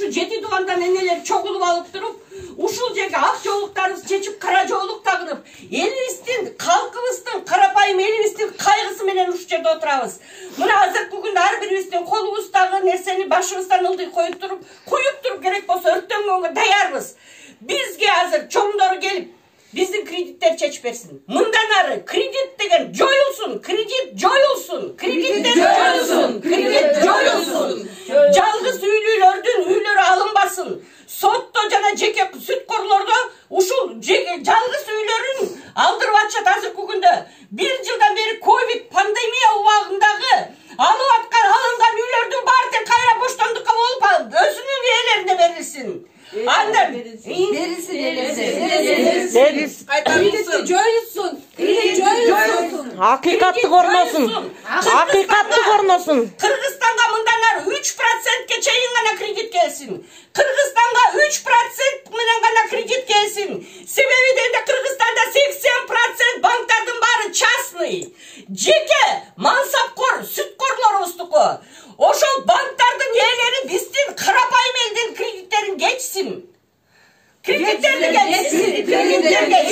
uşul jeti duvandan eneler çogulup alıp durup, uşul jege akçoğuluklarыбыз çeçip karajoğuluk tagынıp, elibиздин, kalkыбыздын, karapayım elibиздин kaygısı menen uş жерде oturabыз. Mına hazırkı күндө ар бирибиздин колубуздагы нерсени башыбыздан ылдый коюп туруп керек болсо өрттөнгөнгө даярбыз. Бизге азыр чоңдору келип, биздин кредиттер чечип берсин. Мындан ары кредит деген жоюлсун, кредит жоюлсун, кредиттер жоюлсун, кредит жоюлсун. Жалгыз үйлүүлөрдүн үйлөрү алынбасын. Сотто жана жеке сүткөрлөрдө ушул жалгыз үйлөрүн алдырып атышат азыркы күндө. 1 жылдан бери ковид пандемия убагындагы алып аткан алынган үйлөрдүн баары тең кайра боштондукка болуп өзүнүн ээлерине берилсин. Annem. Verilsin. Joyulsun. Hakikatli korunosun. Hakikatli korunosun. Kırgızistan'a mındanlar 3%'ke çeyin gana kredit gelsin. Kırgızistan'a 3% mınan gana kredit gelsin. Sebebi de Kırgızistan'da 80% banklardan bari частный. Jeke, mansapkor, sütkorlar ostuku. Oşol banklardan yerleri bizdin, karapayım elden kreditlerin geçsin. Kreditler geçsin. Kreditler geçsin.